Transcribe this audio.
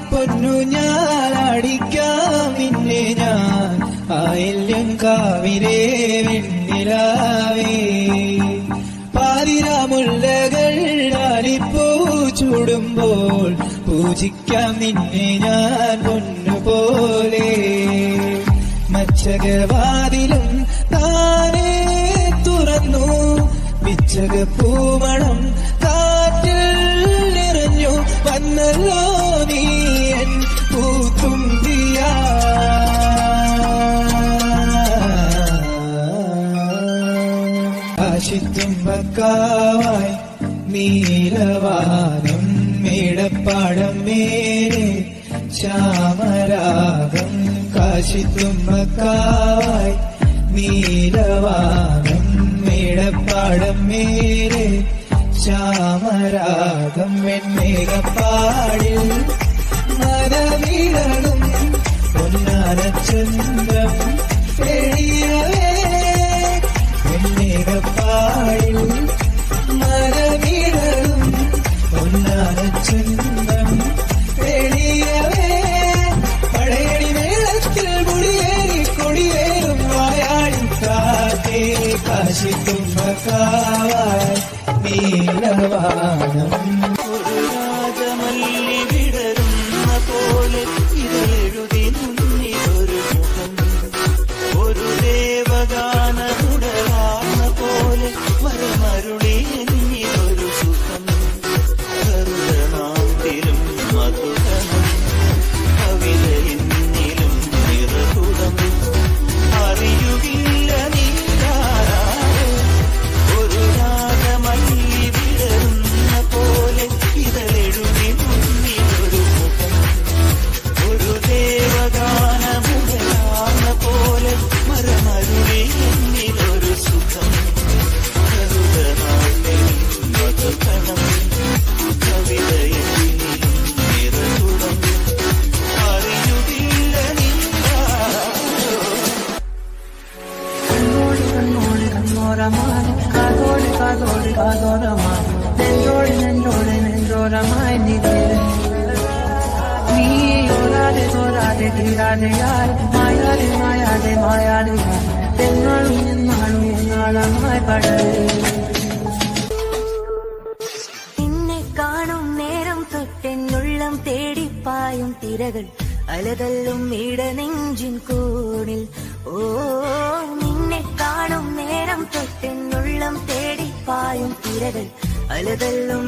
പൊന്നു ഞാനടിക്കാം നിന്നെ ഞാൻ ആയില്യം കാവിലേ വെണ്ണിലാവേ പാതിരാമുല്ലകൾ ആലിപ്പൂ ചൂടുമ്പോൾ പൂജിക്കാം നിന്നെ ഞാൻ പൊന്നുപോലെ മച്ചകവാതിലും താനേ തുറന്നു പിച്ചക പൂമണം കാറ്റിൽ നിറഞ്ഞു വന്നല്ലോ നീ എൻ പൂത്തുമ്പിയാ കാശിത്തുമ്പക്കാവായി നീലവാനം മേടപ്പാടം മേലെ ശ്യാമരാഗം കാശിത്തുമ്പക്കാവായി നീലവാനം മേടപ്പാടം മേലെ ശ്യാമരാഗം വെൺമേഘപ്പാടിൽ മനവിരളും പൊന്നാരചന്ദ്രം എഴിയവേ വെൺമേഘപ്പാടിൽ മനവിരളും പൊന്നാരചന്ദ്രം എഴിയവേ പടയണി മേളത്തിൽ മുടിയേറി കൊടിയേറും വായാടി കാറ്റേ കാശിത്തുമ്പക്കാവായി നീലവാനം ഒരു രാജമല്ലി വിടരുന്ന പോലെ ഇതെഴുതി മുന്നിലൊരു മുഖം ഒരു ദേവഗാനമുടലാർന്ന പോലെ മരമരുളി എന്നിലൊരു സുഖം കരുതനാത്തിലും മധുരനം കവിത എന്നിലും നിറകുടം അറിയുകില്ല നീരാരോ ഒരു രാഗമല്ലി വിടരുന്ന പോലെ ഇതെഴുതി മുന്നിലൊരു മുഖം ഒരു ദേവഗാനമുടലാർന്ന പോലെ മരമരുളി എന്നിലൊരു സുഖം കരുതനാട്ടിലും മധുകണം കവിത എന്നിലും നിറകുടം അറിയുകില്ല നീരാരോ കണ്ണോടി കണ്ണോരമായി കാതോടി കാതോടി കാതോരമായി നെഞ്ചോടി നെഞ്ചോടി നെഞ്ചോരമായി നീയോരാതെ തോരാതെ തീരാതെയായി മായാതെ മായാതെ മായാതെ എന്നാളും എന്നാളും എന്നാളമായി പടരേ നിന്നെ കാണും നേരം തൊട്ടെന്നുള്ളം തേടിപ്പായും തിരകൾ അലതല്ലും ഇടനെഞ്ചിൻ കോണിൽ ഓ നിന്നെ കാണും നേരം തൊട്ടെന്നുള്ളം തേടിപ്പായും തിരകൾ അലതല്ലും